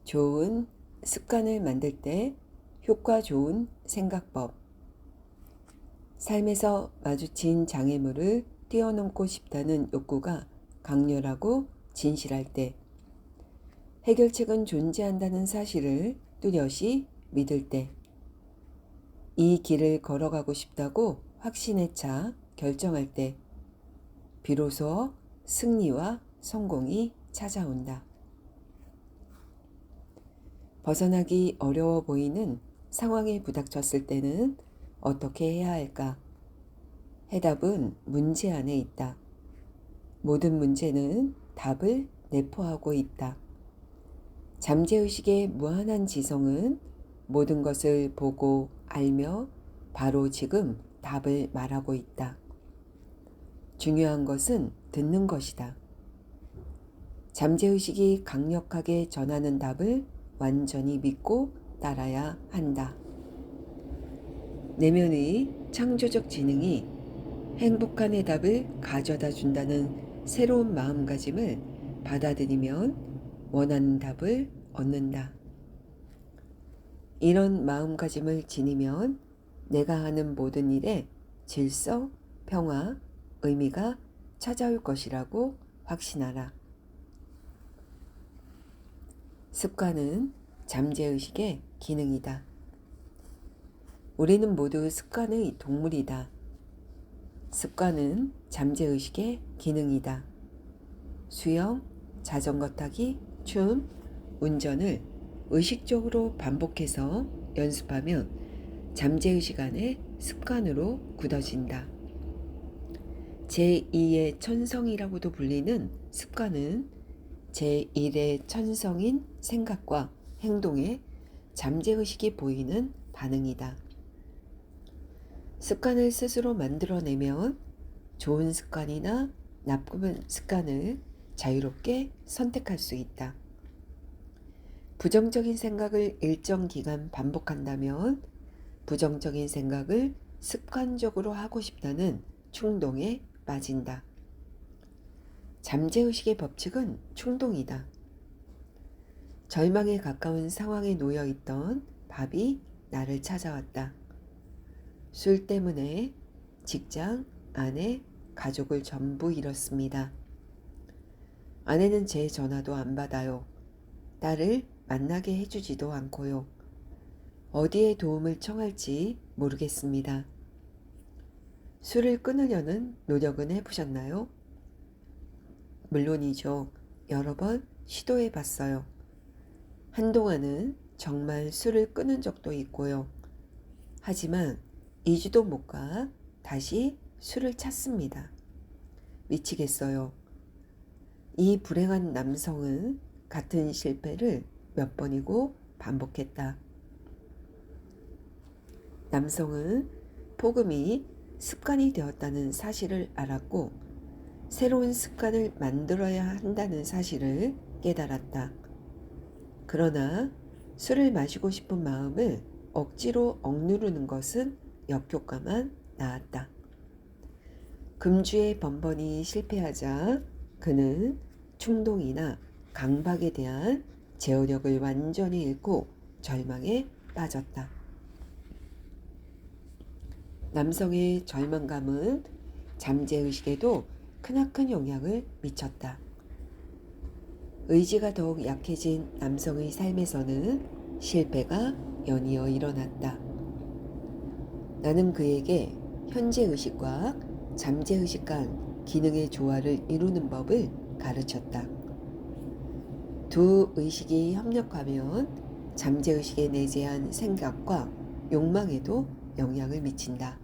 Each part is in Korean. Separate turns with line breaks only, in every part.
좋은 습관을 만들 때 효과 좋은 생각법. 삶에서 마주친 장애물을 뛰어넘고 싶다는 욕구가 강렬하고 진실할 때, 해결책은 존재한다는 사실을 뚜렷이 믿을 때, 이 길을 걸어가고 싶다고 확신에 차 결정할 때, 비로소 승리와 성공이 찾아온다. 벗어나기 어려워 보이는 상황에 부닥쳤을 때는 어떻게 해야 할까? 해답은 문제 안에 있다. 모든 문제는 답을 내포하고 있다. 잠재의식의 무한한 지성은 모든 것을 보고 알며 바로 지금 답을 말하고 있다. 중요한 것은 듣는 것이다. 잠재의식이 강력하게 전하는 답을 완전히 믿고 따라야 한다. 내면의 창조적 지능이 행복한 해답을 가져다 준다는 새로운 마음가짐을 받아들이면 원하는 답을 얻는다. 이런 마음가짐을 지니면 내가 하는 모든 일에 질서, 평화, 의미가 찾아올 것이라고 확신하라. 습관은 잠재의식의 기능이다. 우리는 모두 습관의 동물이다. 습관은 잠재의식의 기능이다. 수영, 자전거 타기, 춤, 운전을 의식적으로 반복해서 연습하면 잠재의식 안에 습관으로 굳어진다. 제2의 천성이라고도 불리는 습관은 제1의 천성인 생각과 행동에 잠재의식이 보이는 반응이다. 습관을 스스로 만들어내면 좋은 습관이나 나쁜 습관을 자유롭게 선택할 수 있다. 부정적인 생각을 일정 기간 반복한다면 부정적인 생각을 습관적으로 하고 싶다는 충동에 빠진다. 잠재의식의 법칙은 충동이다. 절망에 가까운 상황에 놓여 있던 밥이 나를 찾아왔다. 술 때문에 직장, 아내, 가족을 전부 잃었습니다. 아내는 제 전화도 안 받아요. 딸을 만나게 해주지도 않고요. 어디에 도움을 청할지 모르겠습니다. 술을 끊으려는 노력은 해보셨나요? 물론이죠. 여러 번 시도해 봤어요. 한동안은 정말 술을 끊은 적도 있고요. 하지만 2주도 못 가 다시 술을 찾습니다. 미치겠어요. 이 불행한 남성은 같은 실패를 몇 번이고 반복했다. 남성은 폭음이 습관이 되었다는 사실을 알았고 새로운 습관을 만들어야 한다는 사실을 깨달았다. 그러나 술을 마시고 싶은 마음을 억지로 억누르는 것은 역효과만 나았다. 금주의 번번이 실패하자 그는 충동이나 강박에 대한 제어력을 완전히 잃고 절망에 빠졌다. 남성의 절망감은 잠재의식에도 크나큰 영향을 미쳤다. 의지가 더욱 약해진 남성의 삶에서는 실패가 연이어 일어났다. 나는 그에게 현재의식과 잠재의식 간 기능의 조화를 이루는 법을 가르쳤다. 두 의식이 협력하면 잠재의식에 내재한 생각과 욕망에도 영향을 미친다.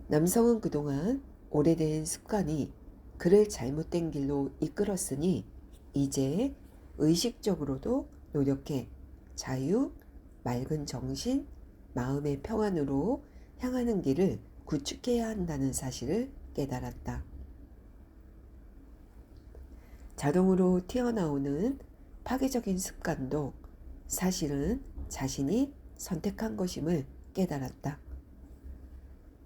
남성은 그동안 오래된 습관이 그를 잘못된 길로 이끌었으니 이제 의식적으로도 노력해 자유, 맑은 정신, 마음의 평안으로 향하는 길을 구축해야 한다는 사실을 깨달았다. 자동으로 튀어나오는 파괴적인 습관도 사실은 자신이 선택한 것임을 깨달았다.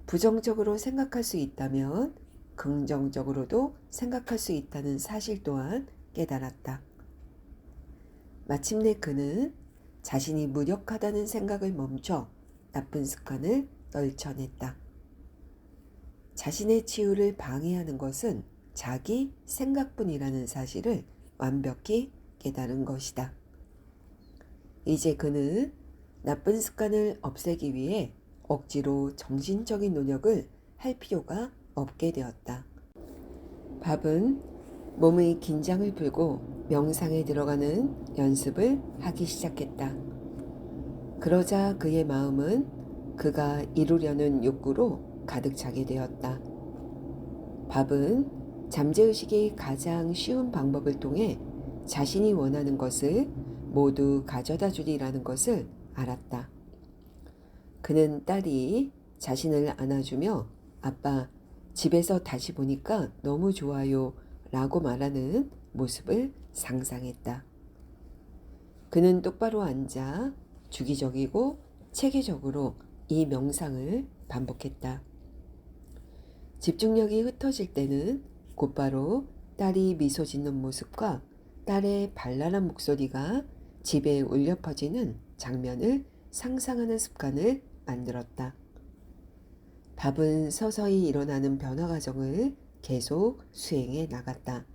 부정적으로 생각할 수 있다면 긍정적으로도 생각할 수 있다는 사실 또한 깨달았다. 마침내 그는 자신이 무력하다는 생각을 멈춰 나쁜 습관을 떨쳐냈다. 자신의 치유를 방해하는 것은 자기 생각뿐이라는 사실을 완벽히 깨달은 것이다. 이제 그는 나쁜 습관을 없애기 위해 억지로 정신적인 노력을 할 필요가 없게 되었다. 밥은 몸의 긴장을 풀고 명상에 들어가는 연습을 하기 시작했다. 그러자 그의 마음은 그가 이루려는 욕구로 가득 차게 되었다. 밥은 잠재의식이 가장 쉬운 방법을 통해 자신이 원하는 것을 모두 가져다 주리라는 것을 알았다. 그는 딸이 자신을 안아주며 아빠, 집에서 다시 보니까 너무 좋아요 라고 말하는 모습을 상상했다. 그는 똑바로 앉아 주기적이고 체계적으로 이 명상을 반복했다. 집중력이 흩어질 때는 곧바로 딸이 미소 짓는 모습과 딸의 발랄한 목소리가 집에 울려 퍼지는 장면을 상상하는 습관을 만들었다. 밥은 서서히 일어나는 변화 과정을 계속 수행해 나갔다.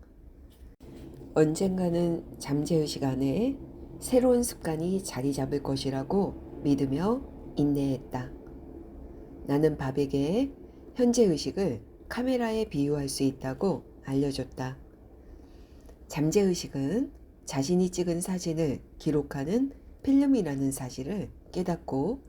언젠가는 잠재의식 안에 새로운 습관이 자리 잡을 것이라고 믿으며 인내했다. 나는 밥에게 현재의식을 카메라에 비유할 수 있다고 알려줬다. 잠재의식은 자신이 찍은 사진을 기록하는 필름이라는 사실을 깨닫고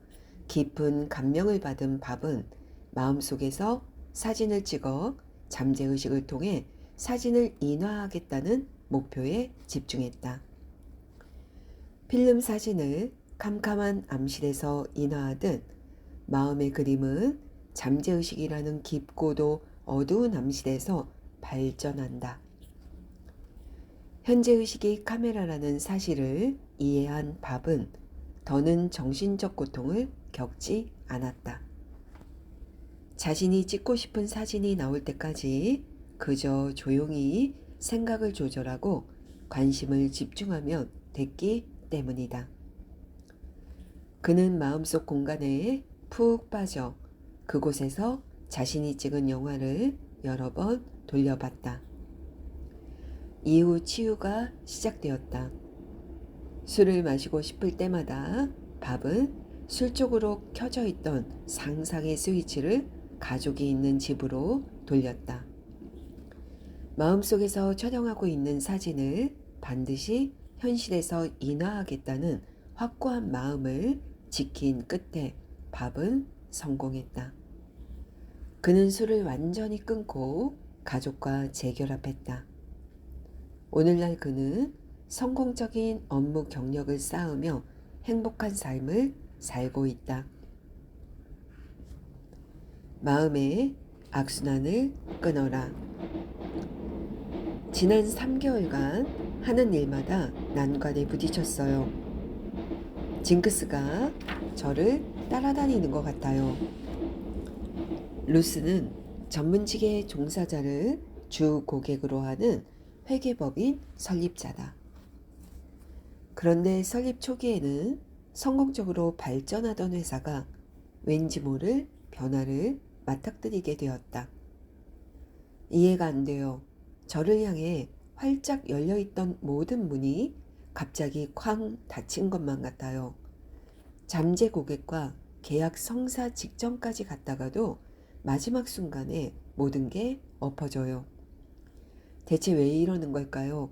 깊은 감명을 받은 밥은 마음속에서 사진을 찍어 잠재의식을 통해 사진을 인화하겠다는 목표에 집중했다. 필름 사진을 캄캄한 암실에서 인화하듯 마음의 그림은 잠재의식이라는 깊고도 어두운 암실에서 발전한다. 현재의식이 카메라라는 사실을 이해한 밥은 더는 정신적 고통을 겪지 않았다. 자신이 찍고 싶은 사진이 나올 때까지 그저 조용히 생각을 조절하고 관심을 집중하면 됐기 때문이다. 그는 마음속 공간에 푹 빠져 그곳에서 자신이 찍은 영화를 여러 번 돌려봤다. 이후 치유가 시작되었다. 술을 마시고 싶을 때마다 밥은 술 쪽으로 켜져 있던 상상의 스위치를 가족이 있는 집으로 돌렸다. 마음속에서 촬영하고 있는 사진을 반드시 현실에서 인화하겠다는 확고한 마음을 지킨 끝에 밥은 성공했다. 그는 술을 완전히 끊고 가족과 재결합했다. 오늘날 그는 성공적인 업무 경력을 쌓으며 행복한 삶을 살고 있다. 마음의 악순환을 끊어라. 지난 3개월간 하는 일마다 난관에 부딪혔어요. 징크스가 저를 따라다니는 것 같아요. 루스는 전문직의 종사자를 주 고객으로 하는 회계법인 설립자다. 그런데 설립 초기에는 성공적으로 발전하던 회사가 왠지 모를 변화를 맞닥뜨리게 되었다. 이해가 안 돼요. 저를 향해 활짝 열려있던 모든 문이 갑자기 쾅 닫힌 것만 같아요. 잠재 고객과 계약 성사 직전까지 갔다가도 마지막 순간에 모든 게 엎어져요. 대체 왜 이러는 걸까요?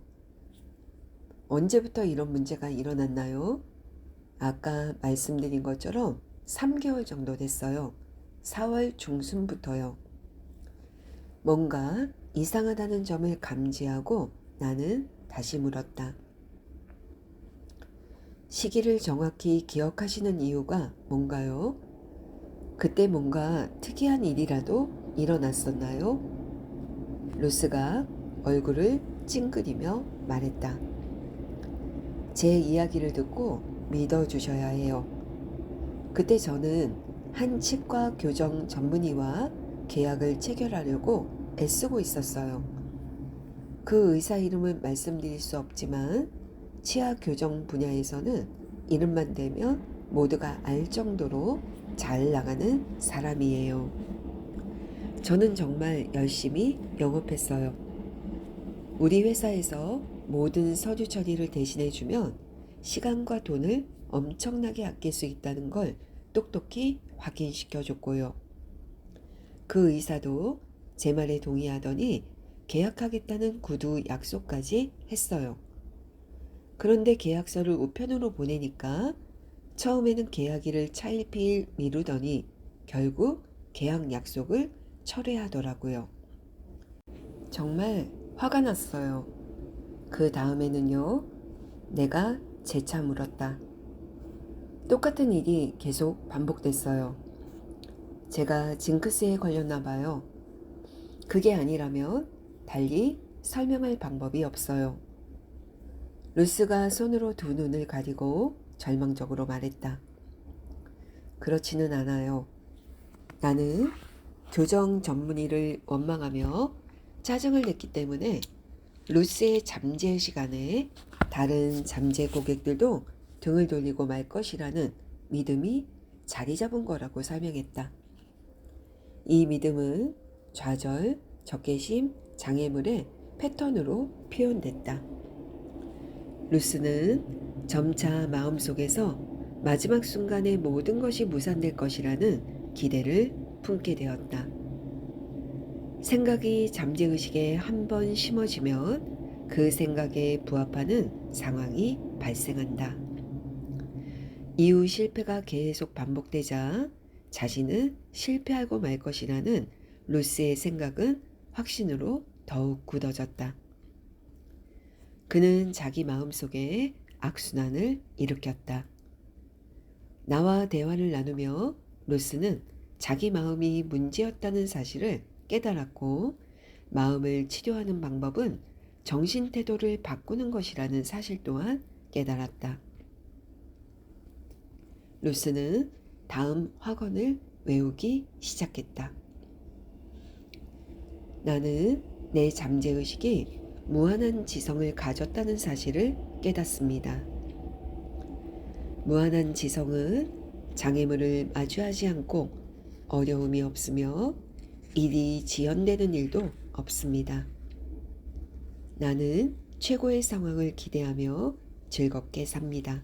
언제부터 이런 문제가 일어났나요? 아까 말씀드린 것처럼 3개월 정도 됐어요. 4월 중순부터요. 뭔가 이상하다는 점을 감지하고 나는 다시 물었다. 시기를 정확히 기억하시는 이유가 뭔가요? 그때 뭔가 특이한 일이라도 일어났었나요? 루스가 얼굴을 찡그리며 말했다. 제 이야기를 듣고 믿어주셔야 해요. 그때 저는 한 치과 교정 전문의와 계약을 체결하려고 애쓰고 있었어요. 그 의사 이름은 말씀드릴 수 없지만 치아 교정 분야에서는 이름만 대면 모두가 알 정도로 잘 나가는 사람이에요. 저는 정말 열심히 영업했어요. 우리 회사에서 모든 서류 처리를 대신해주면 시간과 돈을 엄청나게 아낄 수 있다는 걸 똑똑히 확인시켜줬고요. 그 의사도 제 말에 동의하더니 계약하겠다는 구두 약속까지 했어요. 그런데 계약서를 우편으로 보내니까 처음에는 계약일을 차일피일 미루더니 결국 계약 약속을 철회하더라고요. 정말 화가 났어요. 그 다음에는요, 내가 재차 물었다. 똑같은 일이 계속 반복됐어요. 제가 징크스에 걸렸나 봐요. 그게 아니라면 달리 설명할 방법이 없어요. 루스가 손으로 두 눈을 가리고 절망적으로 말했다. 그렇지는 않아요. 나는 교정 전문의를 원망하며 짜증을 냈기 때문에 루스의 잠재 시간에 다른 잠재 고객들도 등을 돌리고 말 것이라는 믿음이 자리 잡은 거라고 설명했다. 이 믿음은 좌절, 적개심, 장애물의 패턴으로 표현됐다. 루스는 점차 마음속에서 마지막 순간에 모든 것이 무산될 것이라는 기대를 품게 되었다. 생각이 잠재의식에 한 번 심어지면 그 생각에 부합하는 상황이 발생한다. 이후 실패가 계속 반복되자 자신은 실패하고 말 것이라는 루스의 생각은 확신으로 더욱 굳어졌다. 그는 자기 마음속에 악순환을 일으켰다. 나와 대화를 나누며 루스는 자기 마음이 문제였다는 사실을 깨달았고 마음을 치료하는 방법은 정신 태도를 바꾸는 것이라는 사실 또한 깨달았다. 루스는 다음 확언을 외우기 시작했다. 나는 내 잠재의식이 무한한 지성을 가졌다는 사실을 깨닫습니다. 무한한 지성은 장애물을 마주하지 않고 어려움이 없으며 일이 지연되는 일도 없습니다. 나는 최고의 상황을 기대하며 즐겁게 삽니다.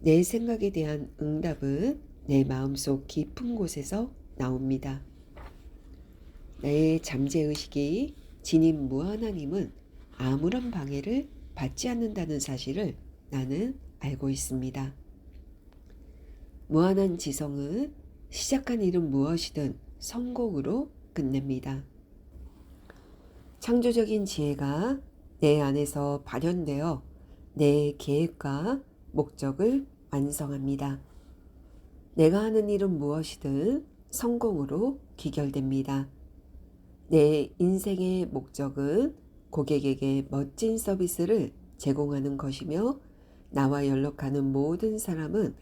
내 생각에 대한 응답은 내 마음속 깊은 곳에서 나옵니다. 나의 잠재의식이 지닌 무한한 힘은 아무런 방해를 받지 않는다는 사실을 나는 알고 있습니다. 무한한 지성은 시작한 일은 무엇이든 성공으로 끝냅니다. 창조적인 지혜가 내 안에서 발현되어 내 계획과 목적을 완성합니다. 내가 하는 일은 무엇이든 성공으로 귀결됩니다. 내 인생의 목적은 고객에게 멋진 서비스를 제공하는 것이며 나와 연락하는 모든 사람은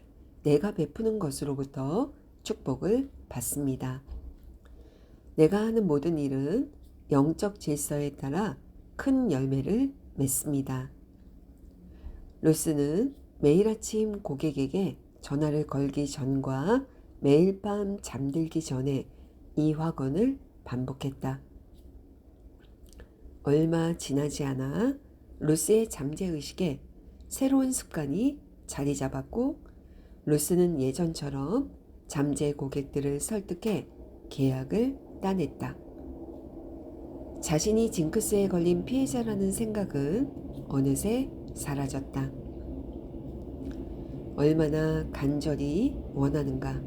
내가 베푸는 것으로부터 축복을 받습니다. 내가 하는 모든 일은 영적 질서에 따라 큰 열매를 맺습니다. 루스는 매일 아침 고객에게 전화를 걸기 전과 매일 밤 잠들기 전에 이 확언을 반복했다. 얼마 지나지 않아 루스의 잠재의식에 새로운 습관이 자리 잡았고 루스는 예전처럼 잠재 고객들을 설득해 계약을 따냈다. 자신이 징크스에 걸린 피해자라는 생각은 어느새 사라졌다. 얼마나 간절히 원하는가.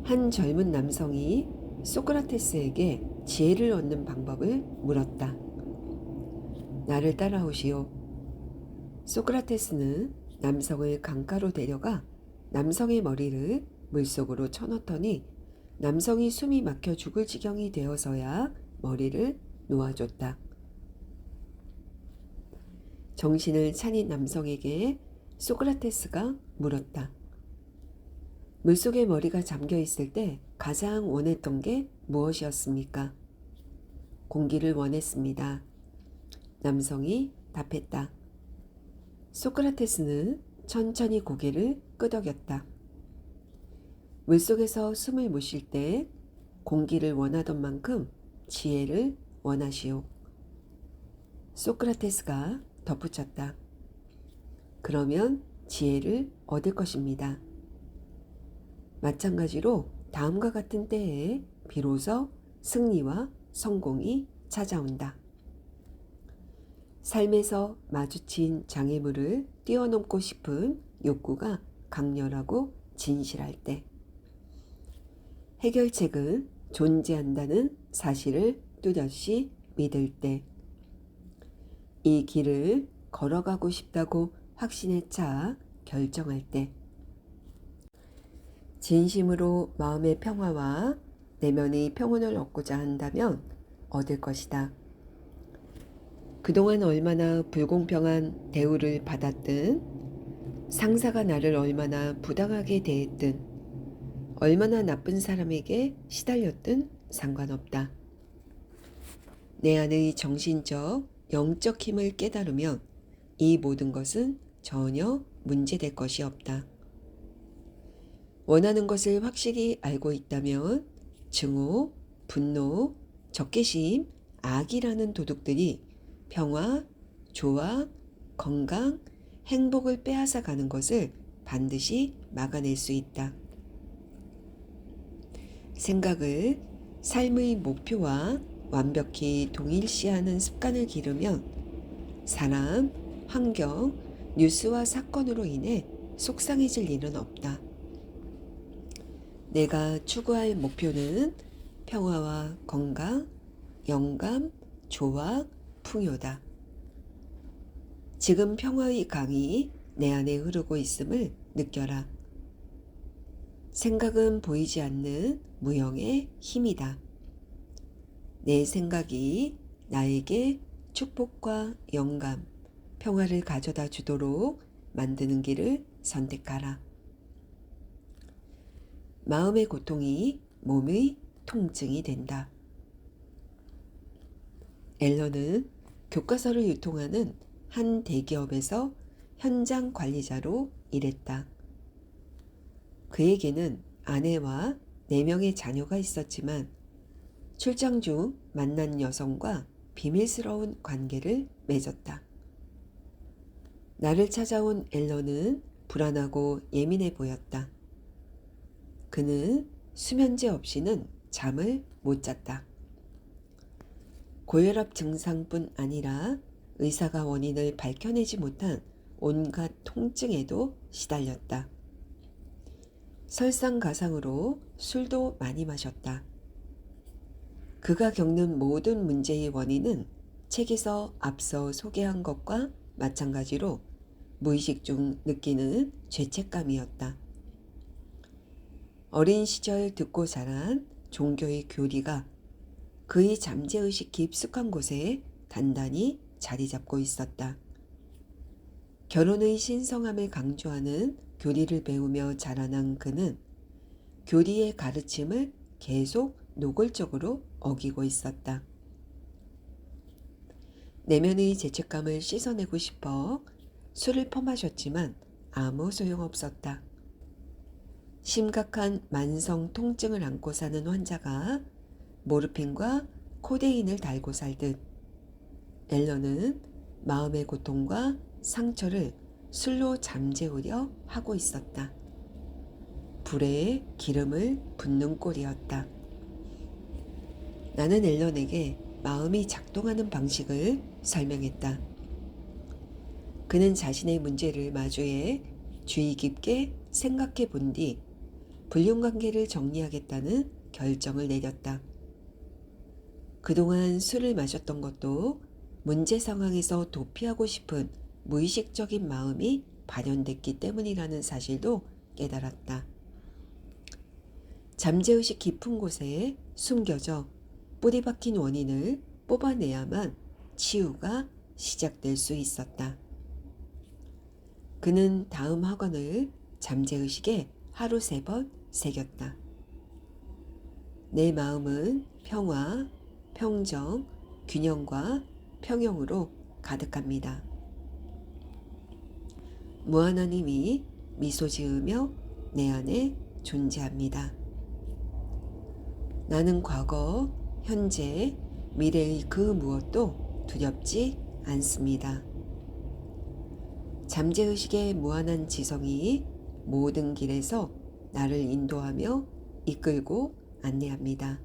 한 젊은 남성이 소크라테스에게 지혜를 얻는 방법을 물었다. 나를 따라오시오. 소크라테스는 남성을 강가로 데려가 남성의 머리를 물속으로 쳐넣더니 남성이 숨이 막혀 죽을 지경이 되어서야 머리를 놓아줬다. 정신을 차린 남성에게 소크라테스가 물었다. 물속에 머리가 잠겨 있을 때 가장 원했던 게 무엇이었습니까? 공기를 원했습니다. 남성이 답했다. 소크라테스는 천천히 고개를 끄덕였다. 물속에서 숨을 못 쉴 때 공기를 원하던 만큼 지혜를 원하시오. 소크라테스가 덧붙였다. 그러면 지혜를 얻을 것입니다. 마찬가지로 다음과 같은 때에 비로소 승리와 성공이 찾아온다. 삶에서 마주친 장애물을 뛰어넘고 싶은 욕구가 강렬하고 진실할 때, 해결책은 존재한다는 사실을 뚜렷이 믿을 때, 이 길을 걸어가고 싶다고 확신에 차 결정할 때, 진심으로 마음의 평화와 내면의 평온을 얻고자 한다면 얻을 것이다. 그동안 얼마나 불공평한 대우를 받았든, 상사가 나를 얼마나 부당하게 대했든, 얼마나 나쁜 사람에게 시달렸든 상관없다. 내 안의 정신적, 영적 힘을 깨달으면 이 모든 것은 전혀 문제될 것이 없다. 원하는 것을 확실히 알고 있다면 증오, 분노, 적개심, 악이라는 도둑들이 평화, 조화, 건강, 행복을 빼앗아 가는 것을 반드시 막아낼 수 있다. 생각을 삶의 목표와 완벽히 동일시하는 습관을 기르면 사람, 환경, 뉴스와 사건으로 인해 속상해질 일은 없다. 내가 추구할 목표는 평화와 건강, 영감, 조화, 풍요다. 지금 평화의 강이 내 안에 흐르고 있음을 느껴라. 생각은 보이지 않는 무형의 힘이다. 내 생각이 나에게 축복과 영감, 평화를 가져다 주도록 만드는 길을 선택하라. 마음의 고통이 몸의 통증이 된다. 앨런은 교과서를 유통하는 한 대기업에서 현장 관리자로 일했다. 그에게는 아내와 4명의 자녀가 있었지만 출장 중 만난 여성과 비밀스러운 관계를 맺었다. 나를 찾아온 앨런은 불안하고 예민해 보였다. 그는 수면제 없이는 잠을 못 잤다. 고혈압 증상뿐 아니라 의사가 원인을 밝혀내지 못한 온갖 통증에도 시달렸다. 설상가상으로 술도 많이 마셨다. 그가 겪는 모든 문제의 원인은 책에서 앞서 소개한 것과 마찬가지로 무의식 중 느끼는 죄책감이었다. 어린 시절 듣고 자란 종교의 교리가 그의 잠재의식 깊숙한 곳에 단단히 자리 잡고 있었다. 결혼의 신성함을 강조하는 교리를 배우며 자라난 그는 교리의 가르침을 계속 노골적으로 어기고 있었다. 내면의 죄책감을 씻어내고 싶어 술을 퍼마셨지만 아무 소용없었다. 심각한 만성 통증을 안고 사는 환자가 모르핀과 코데인을 달고 살듯 앨런은 마음의 고통과 상처를 술로 잠재우려 하고 있었다. 불에 기름을 붓는 꼴이었다. 나는 앨런에게 마음이 작동하는 방식을 설명했다. 그는 자신의 문제를 마주해 주의 깊게 생각해 본 뒤 불륜관계를 정리하겠다는 결정을 내렸다. 그동안 술을 마셨던 것도 문제 상황에서 도피하고 싶은 무의식적인 마음이 발현됐기 때문이라는 사실도 깨달았다. 잠재의식 깊은 곳에 숨겨져 뿌리 박힌 원인을 뽑아내야만 치유가 시작될 수 있었다. 그는 다음 학원을 잠재의식에 하루 3번 새겼다. 내 마음은 평화, 평정, 균형과 평형으로 가득합니다. 무한한 힘이 미소 지으며 내 안에 존재합니다. 나는 과거, 현재, 미래의 그 무엇도 두렵지 않습니다. 잠재의식의 무한한 지성이 모든 길에서 나를 인도하며 이끌고 안내합니다.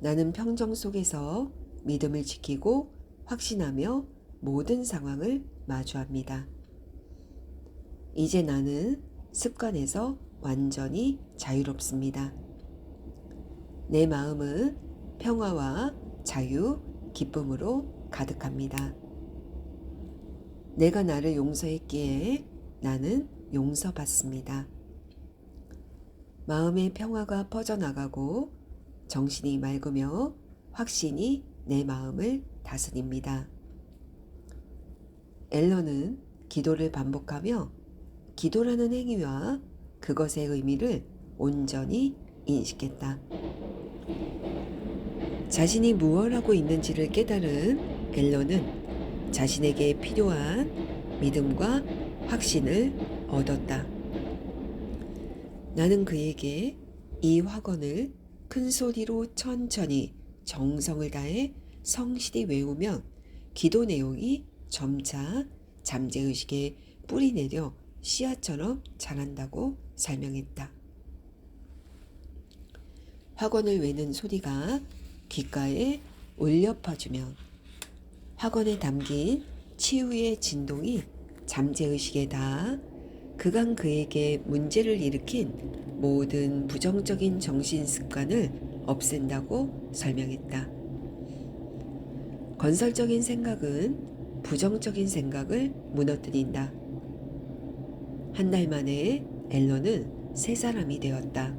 나는 평정 속에서 믿음을 지키고 확신하며 모든 상황을 마주합니다. 이제 나는 습관에서 완전히 자유롭습니다. 내 마음은 평화와 자유, 기쁨으로 가득합니다. 내가 나를 용서했기에 나는 용서받습니다. 마음의 평화가 퍼져나가고 정신이 맑으며 확신이 내 마음을 다스립니다. 앨런은 기도를 반복하며 기도라는 행위와 그것의 의미를 온전히 인식했다. 자신이 무엇 하고 있는지를 깨달은 앨런은 자신에게 필요한 믿음과 확신을 얻었다. 나는 그에게 이 확언을 큰 소리로 천천히 정성을 다해 성실히 외우면 기도 내용이 점차 잠재의식에 뿌리내려 씨앗처럼 자란다고 설명했다. 확언을 외는 소리가 귓가에 울려 퍼지면 확언에 담긴 치유의 진동이 잠재의식에 닿아 그간 그에게 문제를 일으킨 모든 부정적인 정신 습관을 없앤다고 설명했다. 건설적인 생각은 부정적인 생각을 무너뜨린다. 한 달 만에 앨런은 새 사람이 되었다.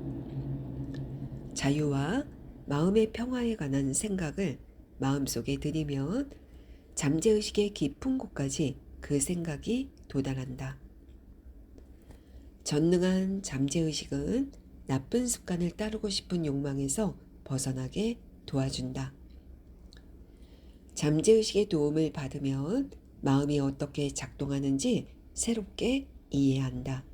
자유와 마음의 평화에 관한 생각을 마음속에 들이면 잠재의식의 깊은 곳까지 그 생각이 도달한다. 전능한 잠재의식은 나쁜 습관을 따르고 싶은 욕망에서 벗어나게 도와준다. 잠재의식의 도움을 받으면 마음이 어떻게 작동하는지 새롭게 이해한다.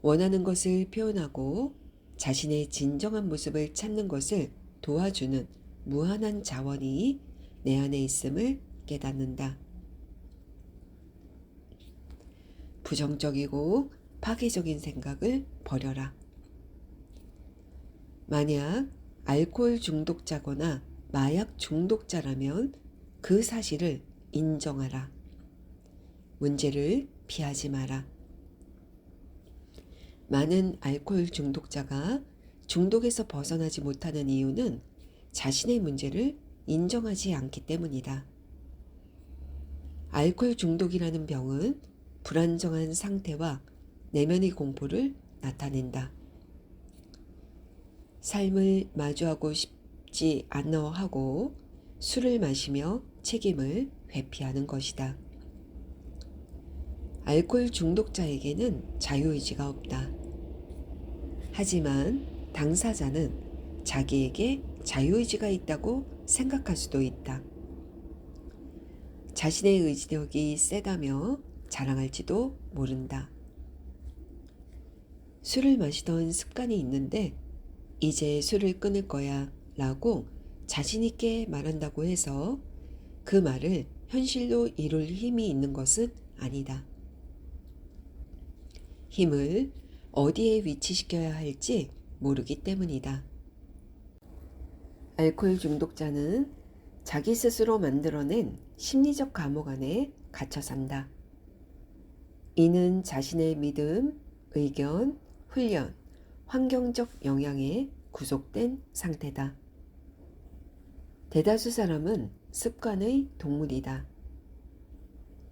원하는 것을 표현하고 자신의 진정한 모습을 찾는 것을 도와주는 무한한 자원이 내 안에 있음을 깨닫는다. 부정적이고 파괴적인 생각을 버려라. 만약 알코올 중독자거나 마약 중독자라면 그 사실을 인정하라. 문제를 피하지 마라. 많은 알코올 중독자가 중독에서 벗어나지 못하는 이유는 자신의 문제를 인정하지 않기 때문이다. 알코올 중독이라는 병은 불안정한 상태와 내면의 공포를 나타낸다. 삶을 마주하고 싶지 않아 하고 술을 마시며 책임을 회피하는 것이다. 알코올 중독자에게는 자유의지가 없다. 하지만 당사자는 자기에게 자유의지가 있다고 생각할 수도 있다. 자신의 의지력이 세다며 자랑할지도 모른다. 술을 마시던 습관이 있는데 이제 술을 끊을 거야 라고 자신있게 말한다고 해서 그 말을 현실로 이룰 힘이 있는 것은 아니다. 힘을 어디에 위치시켜야 할지 모르기 때문이다. 알코올 중독자는 자기 스스로 만들어낸 심리적 감옥 안에 갇혀 산다. 이는 자신의 믿음, 의견, 훈련, 환경적 영향에 구속된 상태다. 대다수 사람은 습관의 동물이다.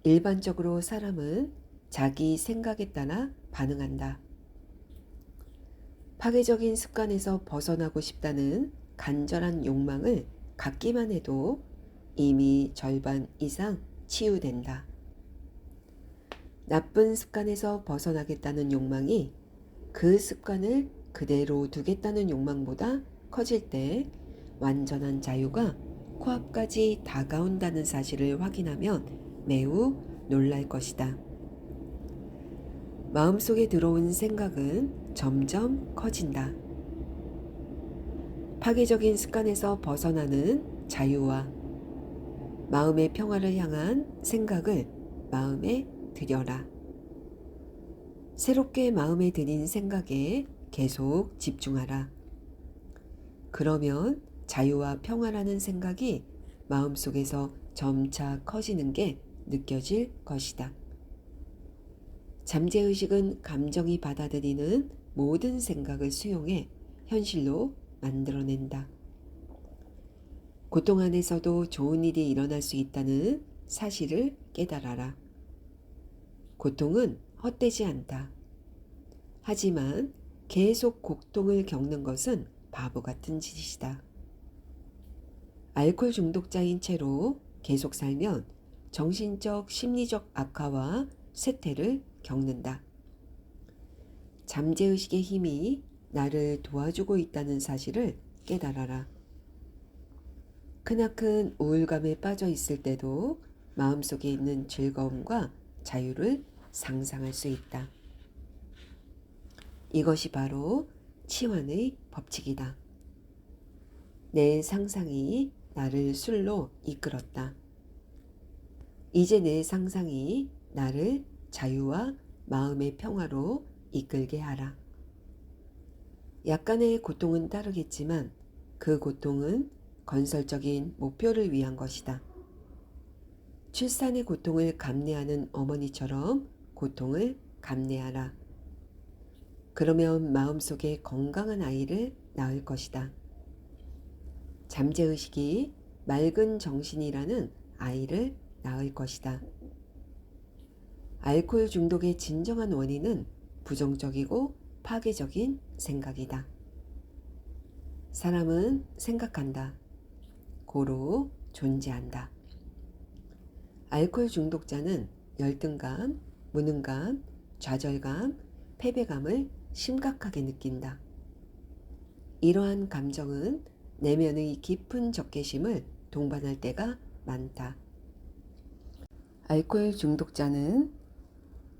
일반적으로 사람은 자기 생각에 따라 반응한다. 파괴적인 습관에서 벗어나고 싶다는 간절한 욕망을 갖기만 해도 이미 절반 이상 치유된다. 나쁜 습관에서 벗어나겠다는 욕망이 그 습관을 그대로 두겠다는 욕망보다 커질 때 완전한 자유가 코앞까지 다가온다는 사실을 확인하면 매우 놀랄 것이다. 마음속에 들어온 생각은 점점 커진다. 파괴적인 습관에서 벗어나는 자유와 마음의 평화를 향한 생각을 마음에 들여라. 새롭게 마음에 들인 생각에 계속 집중하라. 그러면 자유와 평화라는 생각이 마음속에서 점차 커지는 게 느껴질 것이다. 잠재의식은 감정이 받아들이는 모든 생각을 수용해 현실로 만들어낸다. 고통 안에서도 좋은 일이 일어날 수 있다는 사실을 깨달아라. 고통은 헛되지 않다. 하지만 계속 고통을 겪는 것은 바보 같은 짓이다. 알코올 중독자인 채로 계속 살면 정신적, 심리적 악화와 쇠퇴를 겪는다. 잠재의식의 힘이 나를 도와주고 있다는 사실을 깨달아라. 크나큰 우울감에 빠져 있을 때도 마음속에 있는 즐거움과 자유를 상상할 수 있다. 이것이 바로 치환의 법칙이다. 내 상상이 나를 술로 이끌었다. 이제 내 상상이 나를 자유와 마음의 평화로 이끌게 하라. 약간의 고통은 따르겠지만 그 고통은 건설적인 목표를 위한 것이다. 출산의 고통을 감내하는 어머니처럼 고통을 감내하라. 그러면 마음속에 건강한 아이를 낳을 것이다. 잠재의식이 맑은 정신이라는 아이를 낳을 것이다. 알코올 중독의 진정한 원인은 부정적이고 파괴적인 생각이다. 사람은 생각한다. 고로 존재한다. 알코올 중독자는 열등감, 무능감, 좌절감, 패배감을 심각하게 느낀다. 이러한 감정은 내면의 깊은 적개심을 동반할 때가 많다. 알코올 중독자는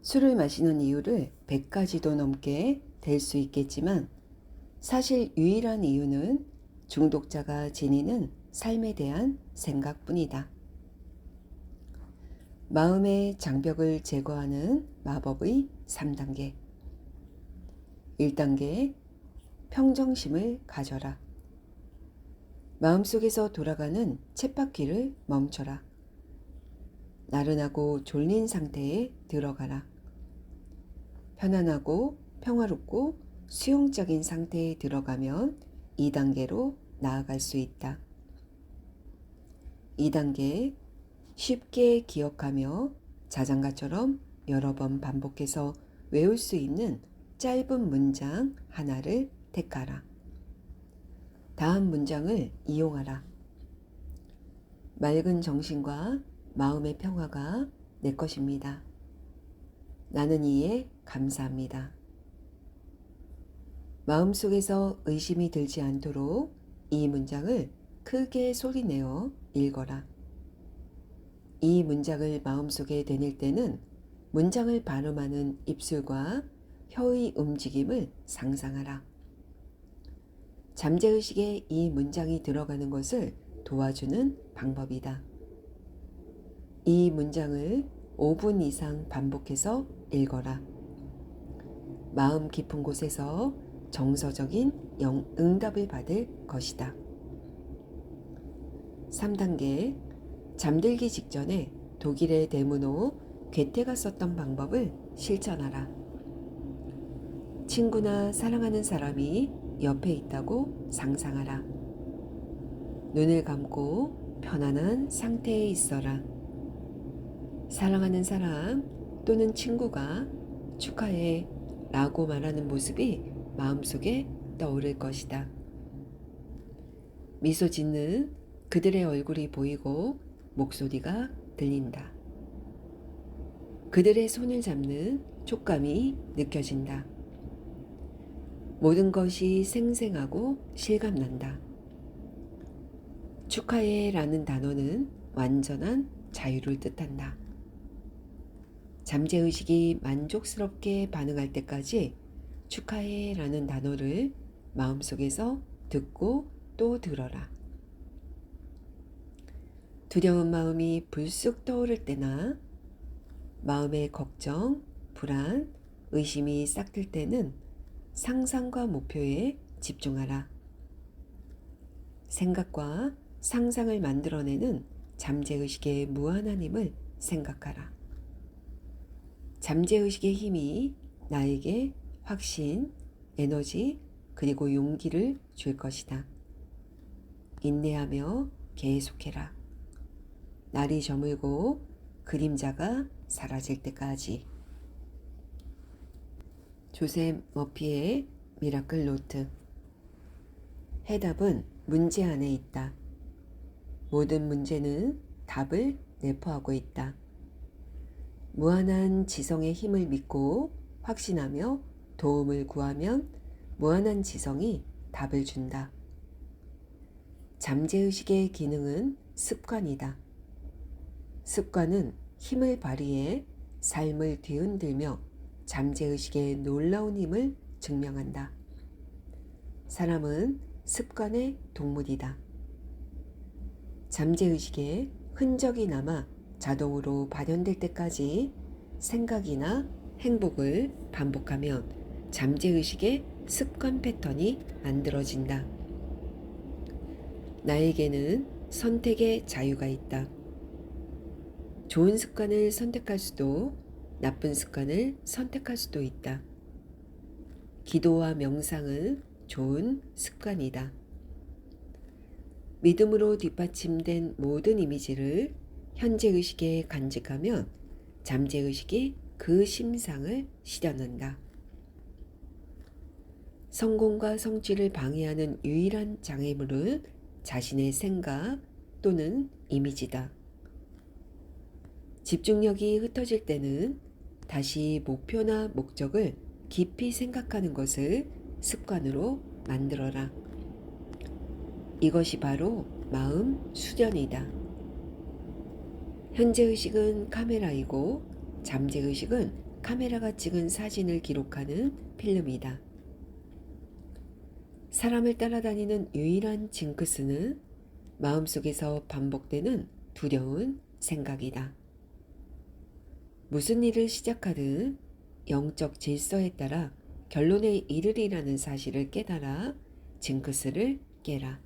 술을 마시는 이유를 100가지도 넘게 될 수 있겠지만 사실 유일한 이유는 중독자가 지니는 삶에 대한 생각뿐이다. 마음의 장벽을 제거하는 마법의 3단계. 1단계, 평정심을 가져라. 마음속에서 돌아가는 쳇바퀴를 멈춰라. 나른하고 졸린 상태에 들어가라. 편안하고 평화롭고 수용적인 상태에 들어가면 2단계로 나아갈 수 있다. 2단계, 쉽게 기억하며 자장가처럼 여러 번 반복해서 외울 수 있는 짧은 문장 하나를 택하라. 다음 문장을 이용하라. 맑은 정신과 마음의 평화가 내 것입니다. 나는 이에 감사합니다. 마음속에서 의심이 들지 않도록 이 문장을 크게 소리내어 읽어라. 이 문장을 마음속에 되뇌일 때는 문장을 발음하는 입술과 혀의 움직임을 상상하라. 잠재의식에 이 문장이 들어가는 것을 도와주는 방법이다. 이 문장을 5분 이상 반복해서 읽어라. 마음 깊은 곳에서 정서적인 응답을 받을 것이다. 3단계, 잠들기 직전에 독일의 대문호 괴테가 썼던 방법을 실천하라. 친구나 사랑하는 사람이 옆에 있다고 상상하라. 눈을 감고 편안한 상태에 있어라. 사랑하는 사람 또는 친구가 축하해 라고 말하는 모습이 마음속에 떠오를 것이다. 미소 짓는 그들의 얼굴이 보이고 목소리가 들린다. 그들의 손을 잡는 촉감이 느껴진다. 모든 것이 생생하고 실감난다. 축하해라는 단어는 완전한 자유를 뜻한다. 잠재의식이 만족스럽게 반응할 때까지 축하해라는 단어를 마음속에서 듣고 또 들어라. 두려운 마음이 불쑥 떠오를 때나 마음의 걱정, 불안, 의심이 싹 들 때는 상상과 목표에 집중하라. 생각과 상상을 만들어내는 잠재의식의 무한한 힘을 생각하라. 잠재의식의 힘이 나에게 확신, 에너지, 그리고 용기를 줄 것이다. 인내하며 계속해라. 날이 저물고 그림자가 사라질 때까지. 조셉 머피의 미라클 노트. 해답은 문제 안에 있다. 모든 문제는 답을 내포하고 있다. 무한한 지성의 힘을 믿고 확신하며 도움을 구하면 무한한 지성이 답을 준다. 잠재의식의 기능은 습관이다. 습관은 힘을 발휘해 삶을 뒤흔들며 잠재의식의 놀라운 힘을 증명한다. 사람은 습관의 동물이다. 잠재의식에 흔적이 남아 자동으로 발현될 때까지 생각이나 행복을 반복하면 잠재의식의 습관 패턴이 만들어진다. 나에게는 선택의 자유가 있다. 좋은 습관을 선택할 수도 나쁜 습관을 선택할 수도 있다. 기도와 명상은 좋은 습관이다. 믿음으로 뒷받침된 모든 이미지를 현재의식에 간직하면 잠재의식이 그 심상을 실현한다. 성공과 성취를 방해하는 유일한 장애물은 자신의 생각 또는 이미지다. 집중력이 흩어질 때는 다시 목표나 목적을 깊이 생각하는 것을 습관으로 만들어라. 이것이 바로 마음 수련이다. 현재의식은 카메라이고 잠재의식은 카메라가 찍은 사진을 기록하는 필름이다. 사람을 따라다니는 유일한 징크스는 마음속에서 반복되는 두려운 생각이다. 무슨 일을 시작하든 영적 질서에 따라 결론에 이르리라는 사실을 깨달아 징크스를 깨라.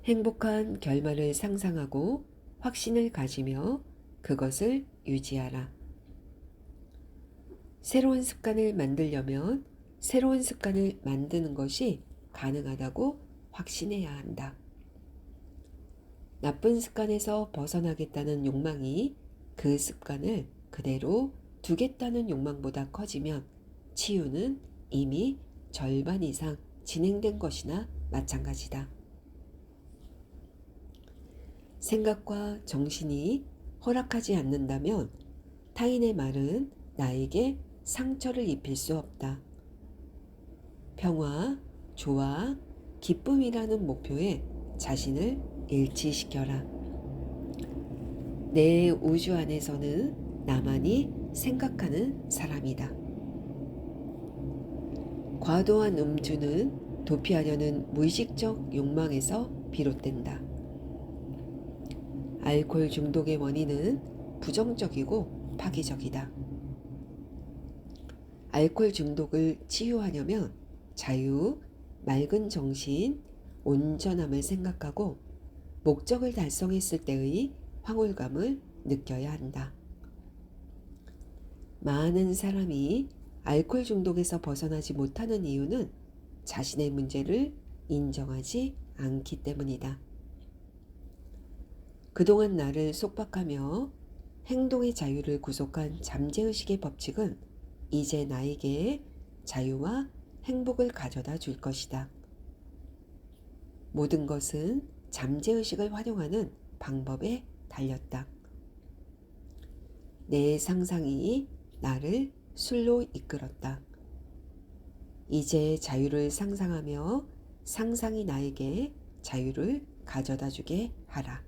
행복한 결말을 상상하고 확신을 가지며 그것을 유지하라. 새로운 습관을 만들려면 새로운 습관을 만드는 것이 가능하다고 확신해야 한다. 나쁜 습관에서 벗어나겠다는 욕망이 그 습관을 그대로 두겠다는 욕망보다 커지면 치유는 이미 절반 이상 진행된 것이나 마찬가지다. 생각과 정신이 허락하지 않는다면 타인의 말은 나에게 상처를 입힐 수 없다. 평화, 조화, 기쁨이라는 목표에 자신을 일치시켜라. 내 우주 안에서는 나만이 생각하는 사람이다. 과도한 음주는 도피하려는 무의식적 욕망에서 비롯된다. 알코올 중독의 원인은 부정적이고 파괴적이다. 알코올 중독을 치유하려면 자유, 맑은 정신, 온전함을 생각하고 목적을 달성했을 때의 황홀감을 느껴야 한다. 많은 사람이 알코올 중독에서 벗어나지 못하는 이유는 자신의 문제를 인정하지 않기 때문이다. 그동안 나를 속박하며 행동의 자유를 구속한 잠재의식의 법칙은 이제 나에게 자유와 행복을 가져다 줄 것이다. 모든 것은 잠재의식을 활용하는 방법에 달렸다. 내 상상이 나를 술로 이끌었다. 이제 자유를 상상하며 상상이 나에게 자유를 가져다 주게 하라.